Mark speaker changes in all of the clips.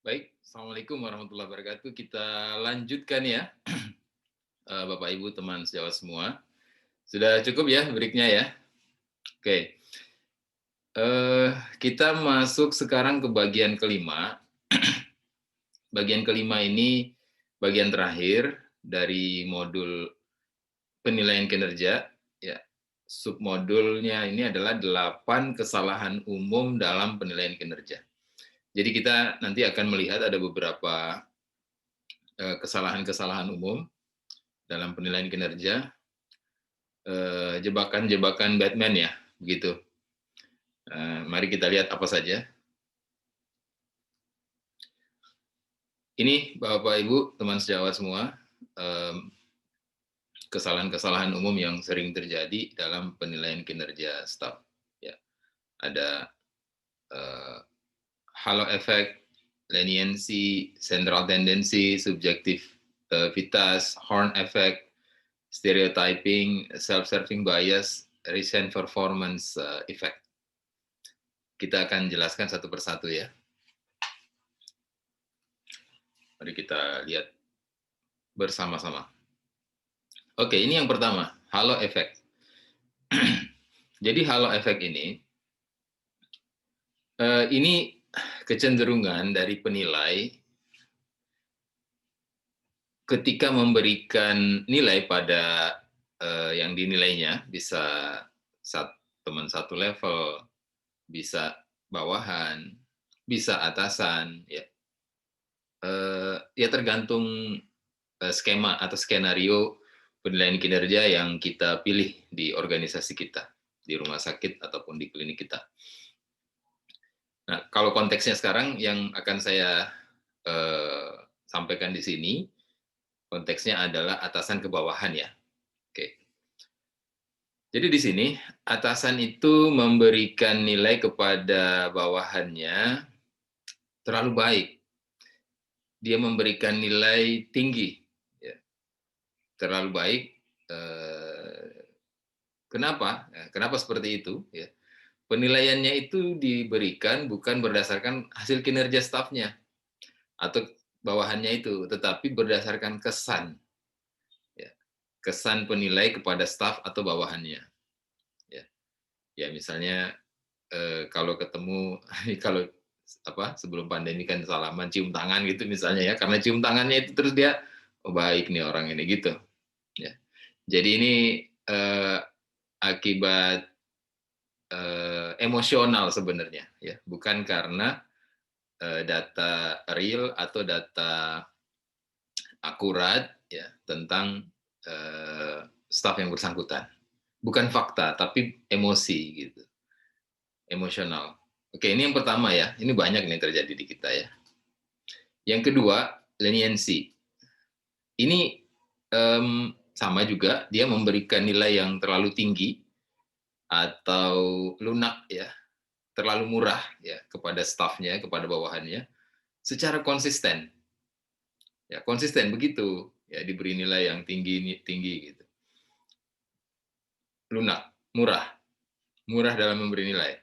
Speaker 1: Baik, Assalamualaikum warahmatullahi wabarakatuh. Kita lanjutkan ya, Bapak Ibu teman sejawat semua. Sudah cukup ya break-nya ya? Oke, kita masuk sekarang ke bagian kelima. Bagian kelima ini bagian terakhir dari modul penilaian kinerja, ya. Submodulnya ini adalah 8 kesalahan umum dalam penilaian kinerja. Jadi kita nanti akan melihat ada beberapa, kesalahan-kesalahan umum dalam penilaian kinerja, jebakan-jebakan Batman ya, begitu. Mari kita lihat apa saja. Ini Bapak Ibu, teman sejawat semua, kesalahan-kesalahan umum yang sering terjadi dalam penilaian kinerja staf. Ya, ada uh, halo effect, leniency, central tendency, subjektivitas, Horn effect, stereotyping, self-serving bias, recent performance effect. Kita akan jelaskan satu persatu ya. Mari kita lihat bersama-sama. Oke, ini yang pertama, halo effect. Jadi halo effect ini kecenderungan dari penilai ketika memberikan nilai pada yang dinilainya, bisa teman satu level, bisa bawahan, bisa atasan, ya. Ya tergantung skema atau skenario penilaian kinerja yang kita pilih di organisasi kita, di rumah sakit ataupun di klinik kita. Nah, kalau konteksnya sekarang yang akan saya sampaikan di sini, konteksnya adalah atasan ke bawahan ya. Oke. Jadi di sini atasan itu memberikan nilai kepada bawahannya terlalu baik. Dia memberikan nilai tinggi, ya. Terlalu baik. Kenapa? Kenapa seperti itu? Ya. Penilaiannya itu diberikan bukan berdasarkan hasil kinerja stafnya atau bawahannya itu, tetapi berdasarkan kesan, ya. Kesan penilai kepada staf atau bawahannya. Ya, ya misalnya kalau ketemu kalau sebelum pandemi kan salaman cium tangan gitu misalnya ya, karena cium tangannya itu terus dia oh baik nih orang ini gitu. Ya, jadi ini eh, akibat emosional sebenarnya ya, bukan karena data real atau data akurat ya tentang staf yang bersangkutan. Bukan fakta, tapi emosi gitu, emosional. Oke, ini yang pertama ya. Ini banyak nih terjadi di kita ya. Yang kedua, leniency. Ini sama juga, dia memberikan nilai yang terlalu tinggi atau lunak ya, terlalu murah ya kepada stafnya, kepada bawahannya, secara konsisten. Ya, konsisten begitu. Ya, diberi nilai yang tinggi tinggi gitu. Lunak, murah. Murah dalam memberi nilai.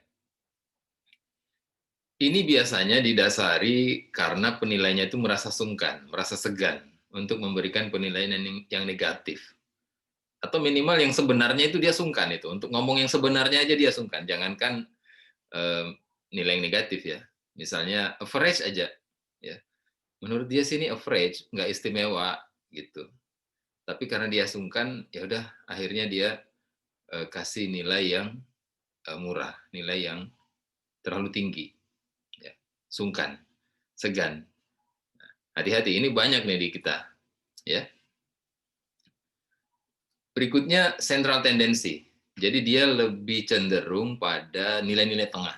Speaker 1: Ini biasanya didasari karena penilainya itu merasa sungkan, merasa segan untuk memberikan penilaian yang negatif. Atau minimal yang sebenarnya itu dia sungkan itu. Untuk ngomong yang sebenarnya aja dia sungkan. Jangankan eh, nilai yang negatif ya. Misalnya average aja. Ya. Menurut dia sih ini average, nggak istimewa gitu. Tapi karena dia sungkan, ya udah akhirnya dia kasih nilai yang murah, nilai yang terlalu tinggi. Ya. Sungkan, segan. Hati-hati, ini banyak nih di kita. Ya. Berikutnya central tendency. Jadi dia lebih cenderung pada nilai-nilai tengah.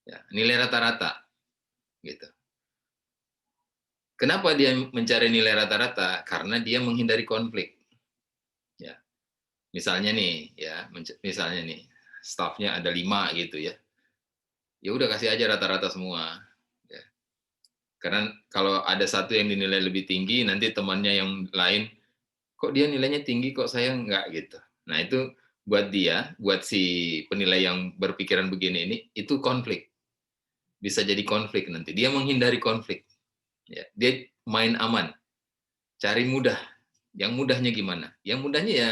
Speaker 1: Ya, nilai rata-rata gitu. Kenapa dia mencari nilai rata-rata? Karena dia menghindari konflik. Ya, misalnya nih, misalnya nih, stafnya ada 5 gitu ya. Ya udah kasih aja rata-rata semua. Ya. Karena kalau ada satu yang dinilai lebih tinggi, nanti temannya yang lain, kok dia nilainya tinggi, kok saya enggak gitu. Nah itu buat dia, buat si penilai yang berpikiran begini ini, itu konflik. bisa jadi konflik nanti. Dia menghindari konflik. Ya, dia main aman, cari mudah. Yang mudahnya gimana? Yang mudahnya ya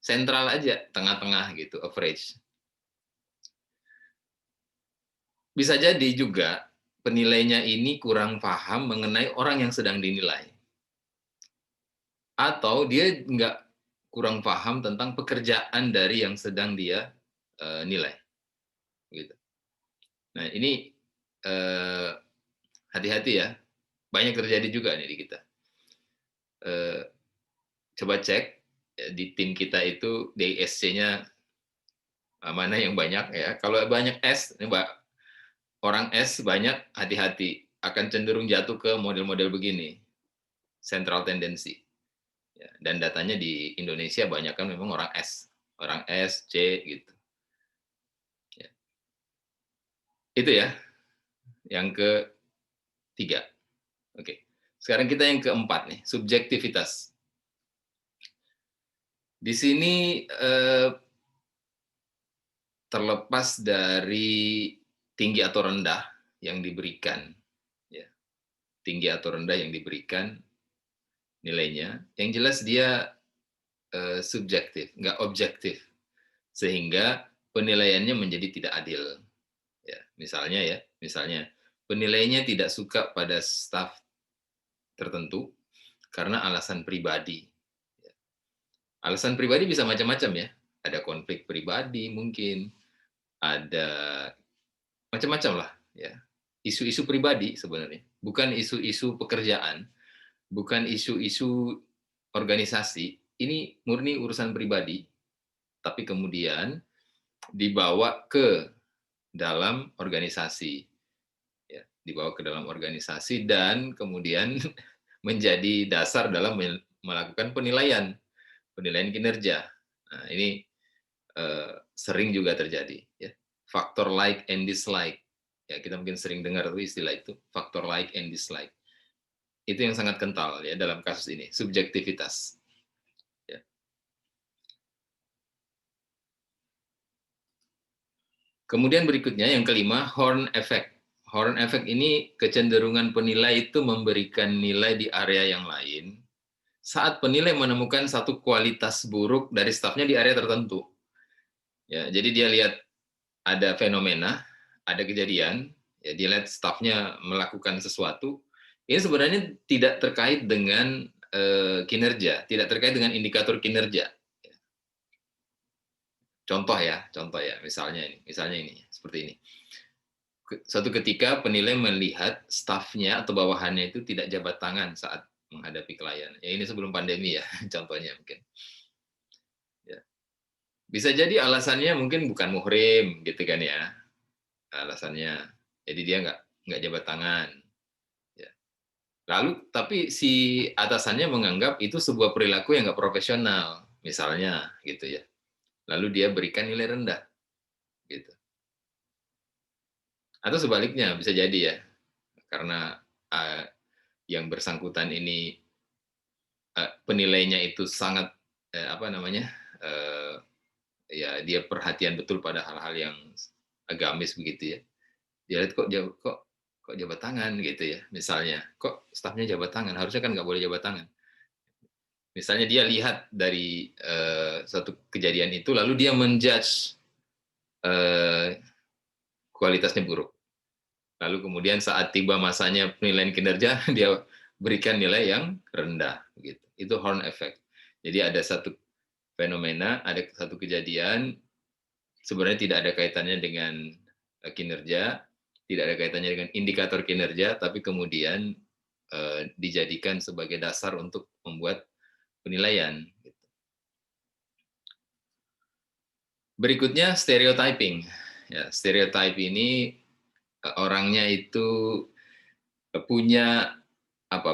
Speaker 1: sentral aja, tengah-tengah gitu, average. Bisa jadi juga penilainya ini kurang paham mengenai orang yang sedang dinilai. Atau dia nggak kurang paham tentang pekerjaan dari yang sedang dia nilai. Gitu. Nah ini eh, hati-hati ya, banyak terjadi juga nih di kita. Eh, Coba cek di tim kita itu DSC-nya mana yang banyak ya. Kalau banyak S, ini Mbak, orang S banyak, hati-hati akan cenderung jatuh ke model-model begini, central tendency. Ya, dan datanya di Indonesia banyak kan memang orang S, C gitu. Ya. Itu ya, yang ketiga. Oke, sekarang kita yang keempat nih, subjektivitas. Di sini terlepas dari tinggi atau rendah yang diberikan, ya, tinggi atau rendah yang diberikan nilainya, yang jelas dia subjektif, nggak objektif, sehingga penilaiannya menjadi tidak adil. Ya, misalnya penilainya tidak suka pada staf tertentu karena alasan pribadi. Ya. Alasan pribadi bisa macam-macam ya, ada konflik pribadi mungkin, ada macam-macam lah ya. Isu-isu pribadi sebenarnya, bukan isu-isu pekerjaan, bukan isu-isu organisasi, ini murni urusan pribadi, tapi kemudian dibawa ke dalam organisasi, ya, dibawa ke dalam organisasi dan kemudian menjadi dasar dalam melakukan penilaian, penilaian kinerja. Nah, ini sering juga terjadi, ya. Faktor like and dislike, ya kita mungkin sering dengar istilah itu, faktor like and dislike. Itu yang sangat kental ya dalam kasus ini, subjektivitas. Ya. Kemudian berikutnya yang kelima, horn effect. Horn effect ini kecenderungan penilai itu memberikan nilai di area yang lain saat penilai menemukan satu kualitas buruk dari stafnya di area tertentu. Ya, jadi dia lihat ada fenomena, ada kejadian, ya dia lihat stafnya melakukan sesuatu, ini sebenarnya tidak terkait dengan kinerja, tidak terkait dengan indikator kinerja. Contoh ya, misalnya ini, seperti ini. Suatu ketika penilai melihat stafnya atau bawahannya itu tidak jabat tangan saat menghadapi klien. Ya ini sebelum pandemi ya, contohnya mungkin. Ya. Bisa jadi alasannya mungkin bukan muhrim, gitu kan ya. Alasannya, jadi dia nggak jabat tangan. Ya. Lalu, tapi si atasannya menganggap itu sebuah perilaku yang nggak profesional, misalnya, gitu ya. Lalu dia berikan nilai rendah, gitu. Atau sebaliknya bisa jadi ya, karena uh, yang bersangkutan ini penilainya itu sangat apa namanya ya dia perhatian betul pada hal-hal yang agamis begitu ya. Dia lihat kok jabat tangan gitu ya, misalnya kok stafnya jabat tangan, harusnya kan nggak boleh jabat tangan. Misalnya dia lihat dari suatu kejadian itu lalu dia menjudge kualitasnya buruk. Lalu kemudian saat tiba masanya penilaian kinerja, dia berikan nilai yang rendah. Gitu. Itu horn effect. Jadi ada satu fenomena, ada satu kejadian, sebenarnya tidak ada kaitannya dengan kinerja, tidak ada kaitannya dengan indikator kinerja, tapi kemudian dijadikan sebagai dasar untuk membuat penilaian. Berikutnya stereotyping. Ya, stereotype ini orangnya itu punya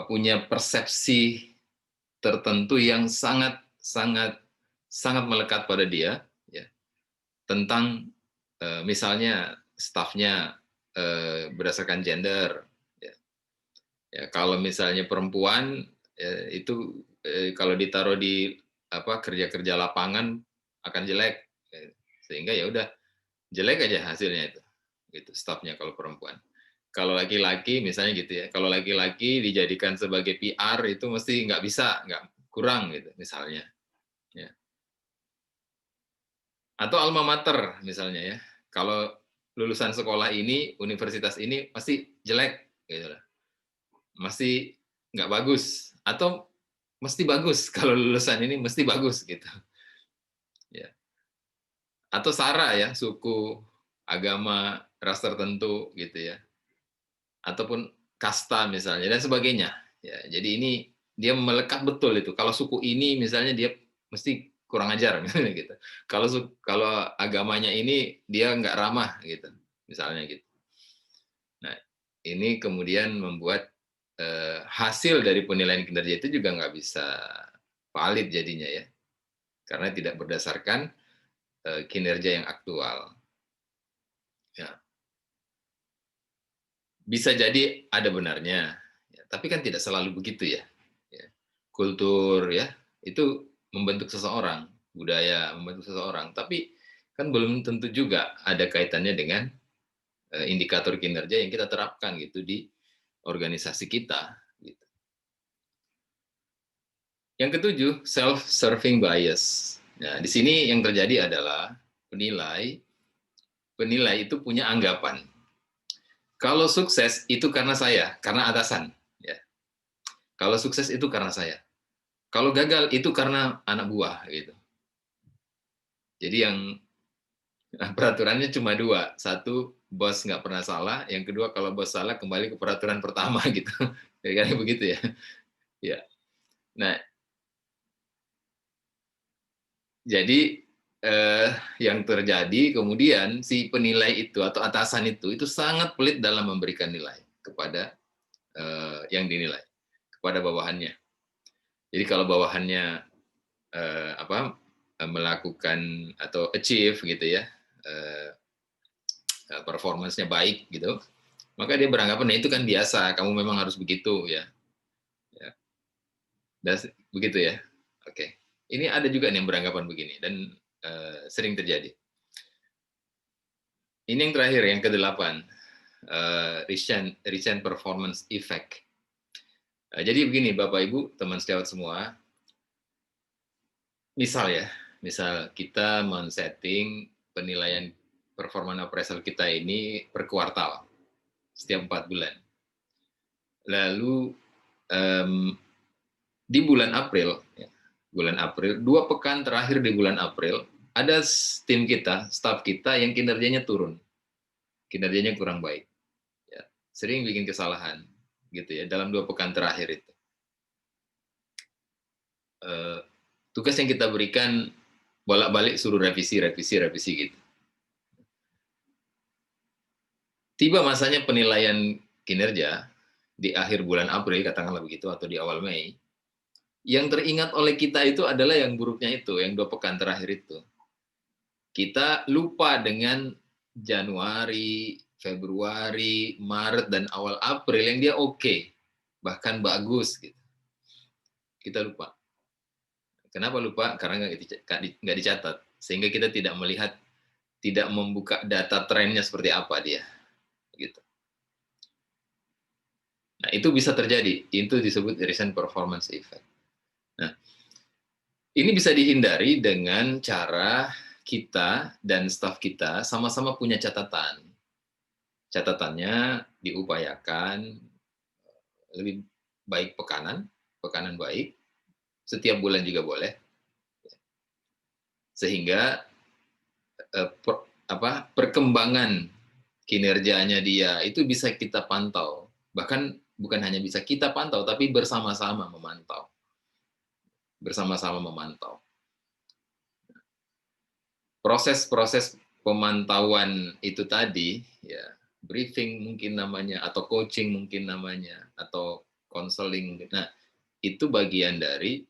Speaker 1: punya persepsi tertentu yang sangat sangat sangat melekat pada dia ya tentang misalnya stafnya berdasarkan gender ya. Ya kalau misalnya perempuan itu kalau ditaruh di kerja-kerja lapangan akan jelek sehingga ya udah jelek aja hasilnya itu gitu stafnya kalau perempuan. Kalau laki-laki misalnya gitu ya, kalau laki-laki dijadikan sebagai PR itu mesti nggak bisa, nggak kurang gitu misalnya. Ya. Atau alma mater misalnya ya. Kalau lulusan sekolah ini, universitas ini pasti jelek gitu lah. Mesti nggak bagus atau mesti bagus kalau lulusan ini mesti bagus gitu. Ya. Atau sara ya, suku, agama, ras tertentu gitu ya. Ataupun kasta misalnya dan sebagainya. Ya, jadi ini dia melekat betul itu. Kalau suku ini misalnya dia mesti kurang ajar misalnya gitu. Kalau agamanya ini dia nggak ramah gitu, misalnya gitu. Nah, ini kemudian membuat hasil dari penilaian kinerja itu juga nggak bisa valid jadinya ya, karena tidak berdasarkan kinerja yang aktual. Ya, bisa jadi ada benarnya, ya, tapi kan tidak selalu begitu ya. Ya. Kultur ya itu membentuk seseorang, budaya membentuk seseorang, tapi kan belum tentu juga ada kaitannya dengan indikator kinerja yang kita terapkan gitu di organisasi kita. Gitu. Yang ketujuh, self-serving bias. Nah, di sini yang terjadi adalah penilai penilai itu punya anggapan. Kalau sukses itu karena saya, karena atasan. Ya. Kalau sukses itu karena saya. Kalau gagal itu karena anak buah gitu. Jadi yang peraturannya cuma dua. Satu, bos nggak pernah salah. Yang kedua, kalau bos salah kembali ke peraturan pertama gitu. Kira-kira begitu ya. Ya. Nah, jadi yang terjadi kemudian si penilai itu atau atasan itu sangat pelit dalam memberikan nilai kepada yang dinilai, kepada bawahannya. Jadi kalau bawahannya melakukan atau achieve gitu ya, eh, performance-nya baik gitu, maka dia beranggapan nah itu kan biasa, kamu memang harus begitu ya. Ya. Dan begitu ya. Oke. Ini ada juga nih yang beranggapan begini dan sering terjadi. Ini yang terakhir, yang kedelapan, recent performance effect. Jadi begini, Bapak Ibu, teman sejawat semua, misal ya, misal kita men-setting penilaian performa appraisal kita ini per kuartal, setiap 4 bulan. Lalu di bulan April, ya, bulan April, 2 pekan terakhir di bulan April, ada tim kita, staff kita yang kinerjanya turun, kinerjanya kurang baik, ya, sering bikin kesalahan, gitu ya, dalam 2 pekan terakhir itu. Tugas yang kita berikan bolak-balik suruh revisi, revisi, revisi gitu. Tiba masanya penilaian kinerja di akhir bulan April, katakanlah begitu, atau di awal Mei, yang teringat oleh kita itu adalah yang buruknya itu, yang 2 pekan terakhir itu. Kita lupa dengan Januari, Februari, Maret, dan awal April yang dia oke, bahkan bagus. Gitu. Kita lupa. Kenapa lupa? Karena nggak dicatat. Sehingga kita tidak melihat, tidak membuka data trennya seperti apa dia. Gitu. Nah, itu bisa terjadi. Itu disebut recent performance effect. Nah, ini bisa dihindari dengan cara kita dan staf kita sama-sama punya catatan. Catatannya diupayakan lebih baik pekanan, pekanan baik, setiap bulan juga boleh, sehingga perkembangan kinerjanya dia itu bisa kita pantau. Bahkan bukan hanya bisa kita pantau, tapi bersama-sama memantau. Bersama-sama memantau. Proses-proses pemantauan itu tadi, ya briefing mungkin namanya, atau coaching mungkin namanya, atau konseling. Nah, itu bagian dari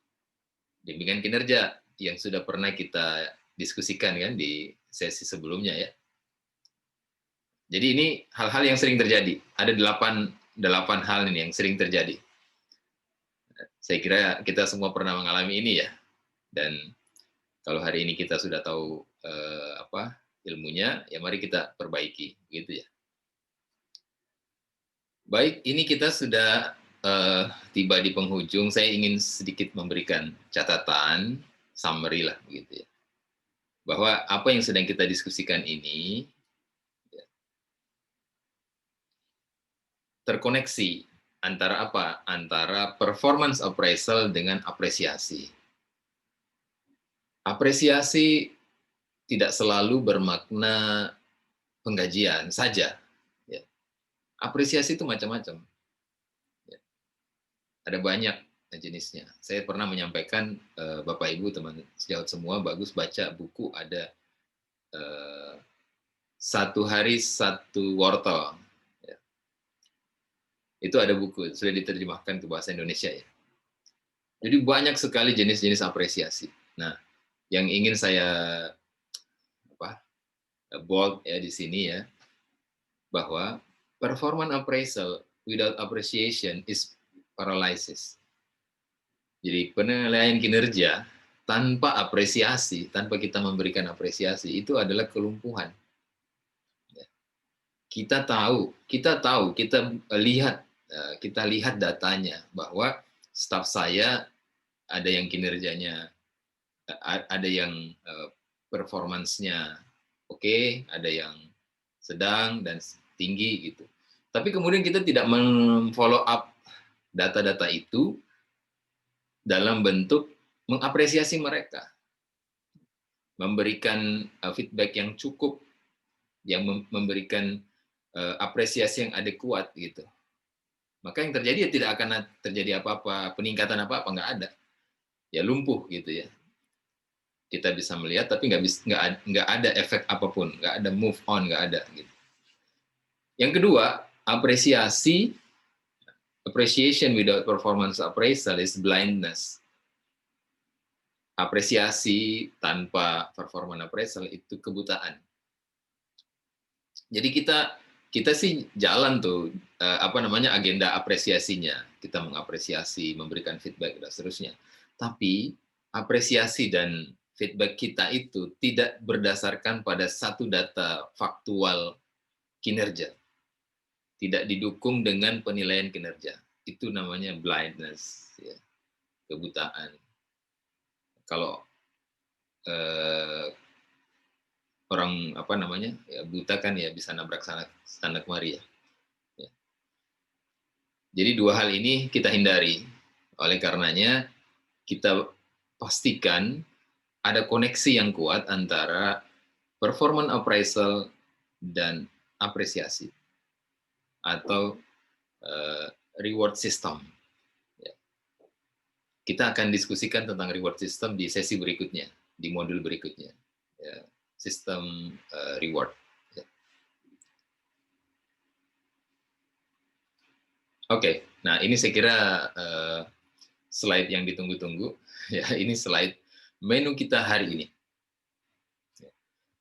Speaker 1: bimbingan kinerja yang sudah pernah kita diskusikan kan di sesi sebelumnya ya. Jadi ini hal-hal yang sering terjadi. Ada delapan hal ini yang sering terjadi. Saya kira kita semua pernah mengalami ini ya. Dan kalau hari ini kita sudah tahu ilmunya, ya mari kita perbaiki, gitu ya. Baik, ini kita sudah tiba di penghujung. Saya ingin sedikit memberikan catatan, summary lah begitu ya. Bahwa apa yang sedang kita diskusikan ini ya, terkoneksi antara apa? Antara performance appraisal dengan apresiasi. Apresiasi tidak selalu bermakna penggajian saja. Ya. Apresiasi itu macam-macam. Ya. Ada banyak jenisnya. Saya pernah menyampaikan Bapak Ibu teman sejawat semua bagus baca buku ada eh, satu hari satu wortel. Ya. Itu ada buku sudah diterjemahkan ke bahasa Indonesia ya. Jadi banyak sekali jenis-jenis apresiasi. Nah, yang ingin saya apa bold ya di sini ya bahwa performance appraisal without appreciation is paralysis. Jadi penilaian kinerja tanpa apresiasi, tanpa kita memberikan apresiasi itu adalah kelumpuhan. Ya. Kita lihat datanya bahwa staf saya ada yang kinerjanya, ada yang performansnya oke, ada yang sedang dan tinggi gitu. Tapi kemudian kita tidak memfollow up data-data itu dalam bentuk mengapresiasi mereka, memberikan feedback yang cukup, yang memberikan apresiasi yang adekuat gitu. Maka yang terjadi ya tidak akan terjadi apa-apa, peningkatan apa-apa nggak ada, ya lumpuh gitu ya. Kita bisa melihat tapi nggak ada efek apapun, nggak ada move on, nggak ada gitu. Yang kedua, appreciation without performance appraisal is blindness. Apresiasi tanpa performance appraisal itu kebutaan. Jadi kita sih jalan tuh apa namanya agenda apresiasinya. Kita mengapresiasi, memberikan feedback dan seterusnya. Tapi apresiasi dan feedback kita itu tidak berdasarkan pada satu data faktual kinerja. Tidak didukung dengan penilaian kinerja. Itu namanya blindness, ya, kebutaan. Kalau eh, orang apa namanya ya, buta kan ya bisa nabrak sana kemari ya. Ya. Jadi dua hal ini kita hindari. Oleh karenanya kita pastikan ada koneksi yang kuat antara performance appraisal dan apresiasi atau reward system. Ya. Kita akan diskusikan tentang reward system di sesi berikutnya, di modul berikutnya. Ya. Sistem reward. Ya. Oke, nah ini saya kira slide yang ditunggu-tunggu. Ya, ini slide menu kita hari ini.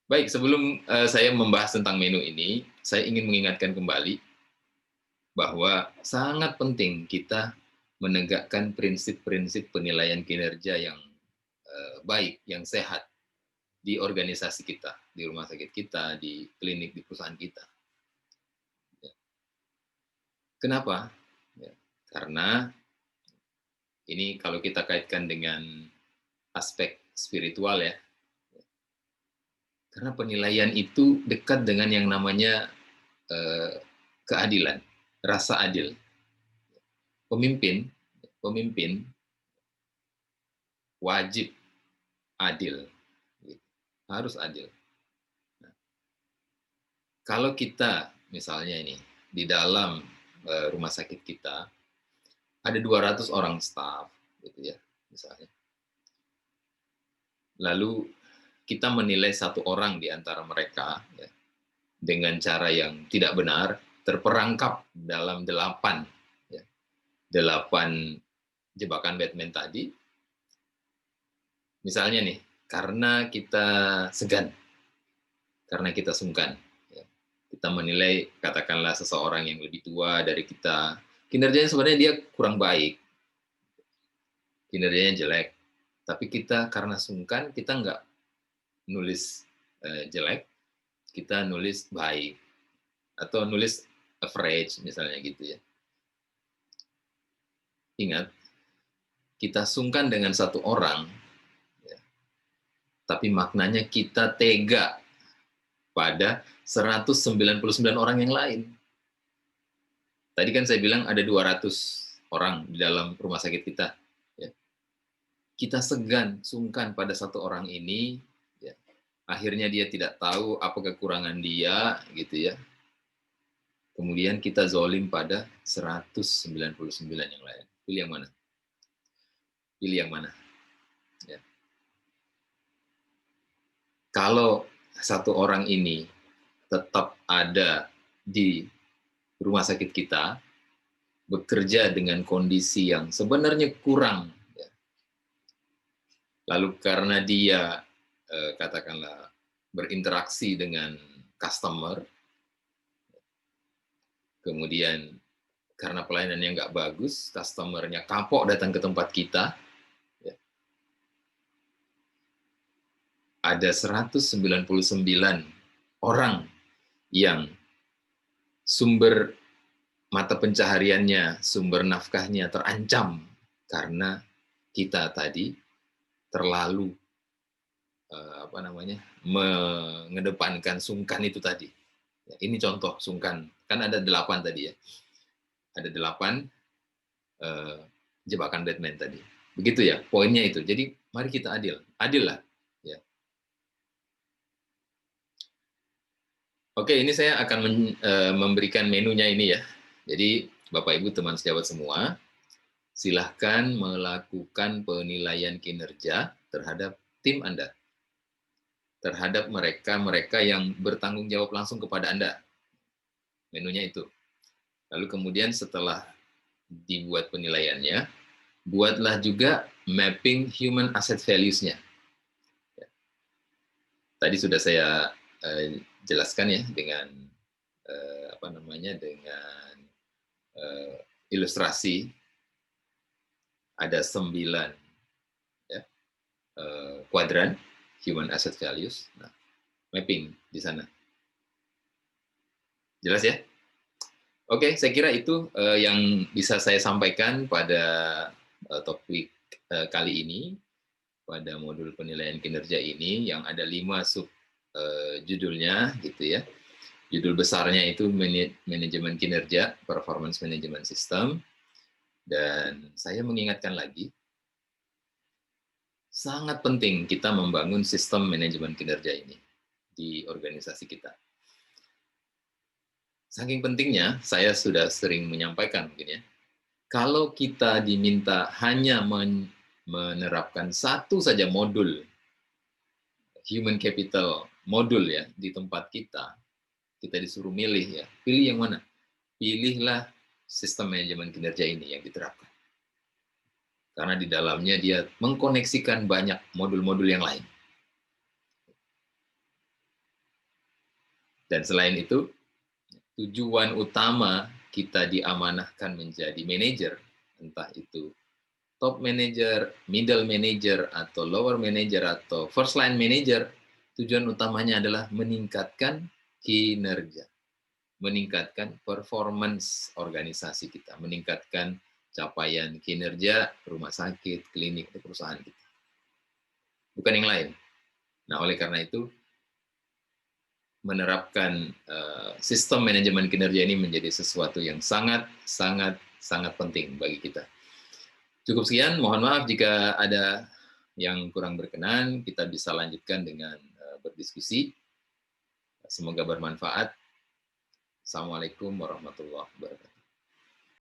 Speaker 1: Baik, sebelum saya membahas tentang menu ini, saya ingin mengingatkan kembali bahwa sangat penting kita menegakkan prinsip-prinsip penilaian kinerja yang baik, yang sehat di organisasi kita, di rumah sakit kita, di klinik, di perusahaan kita. Ya. Kenapa? Ya, karena ini kalau kita kaitkan dengan aspek spiritual ya, karena penilaian itu dekat dengan yang namanya keadilan, rasa adil. Pemimpin, pemimpin wajib adil, harus adil. Nah, kalau kita misalnya ini di dalam rumah sakit kita ada 200 orang staf, gitu ya, misalnya. Lalu kita menilai satu orang di antara mereka ya, dengan cara yang tidak benar, terperangkap dalam 8 ya, 8 jebakan Batman tadi. Misalnya nih, karena kita segan, karena kita sungkan, ya, kita menilai katakanlah seseorang yang lebih tua dari kita, kinerjanya sebenarnya dia kurang baik, kinerjanya jelek, tapi kita karena sungkan kita nggak nulis jelek, kita nulis baik atau nulis average misalnya gitu ya. Ingat, kita sungkan dengan satu orang, ya, tapi maknanya kita tega pada 199 orang yang lain. Tadi kan saya bilang ada 200 orang di dalam rumah sakit kita. Ya. Kita segan, sungkan pada satu orang ini, ya. Akhirnya dia tidak tahu apa kekurangan dia, gitu ya. Kemudian kita zolim pada 199 yang lain. Pilih yang mana? Pilih yang mana? Ya. Kalau satu orang ini tetap ada di rumah sakit kita, bekerja dengan kondisi yang sebenarnya kurang, ya. Lalu karena dia katakanlah berinteraksi dengan customer, kemudian karena pelayanannya nggak bagus, customernya kapok datang ke tempat kita, ya. Ada 199 orang yang sumber mata pencahariannya, sumber nafkahnya terancam karena kita tadi terlalu mengedepankan sungkan itu tadi. Ya, ini contoh sungkan, kan ada 8 tadi ya, ada 8 jebakan Batman tadi. Begitu ya, poinnya itu. Jadi mari kita adil lah. Ya. Oke, ini saya akan memberikan menunya ini ya. Jadi Bapak Ibu teman sejawat semua, silahkan melakukan penilaian kinerja terhadap tim Anda, terhadap mereka yang bertanggung jawab langsung kepada Anda. Menunya itu. Lalu kemudian setelah dibuat penilaiannya, buatlah juga mapping human asset values-nya. Tadi sudah saya jelaskan ya dengan dengan ilustrasi. Ada 9 ya, kuadran human asset values. Nah, mapping di sana. Jelas ya? Oke, saya kira itu yang bisa saya sampaikan pada topik kali ini, pada modul penilaian kinerja ini, yang ada 5 sub judulnya gitu ya. Judul besarnya itu manajemen kinerja, performance management system. Dan saya mengingatkan lagi, sangat penting kita membangun sistem manajemen kinerja ini di organisasi kita. Saking pentingnya, saya sudah sering menyampaikan mungkin ya, kalau kita diminta hanya menerapkan satu saja modul human capital modul ya di tempat kita, kita disuruh milih ya, pilih yang mana? Pilihlah sistem manajemen kinerja ini yang diterapkan. Karena di dalamnya dia mengkoneksikan banyak modul-modul yang lain. Dan selain itu, tujuan utama kita diamanahkan menjadi manajer, entah itu top manager, middle manager, atau lower manager, atau first line manager, tujuan utamanya adalah meningkatkan kinerja, meningkatkan performance organisasi kita, meningkatkan capaian kinerja rumah sakit, klinik, atau perusahaan kita. Bukan yang lain. Nah, oleh karena itu, menerapkan sistem manajemen kinerja ini menjadi sesuatu yang sangat penting bagi kita. Cukup sekian, mohon maaf jika ada yang kurang berkenan, kita bisa lanjutkan dengan berdiskusi. Semoga bermanfaat. Assalamualaikum warahmatullahi wabarakatuh.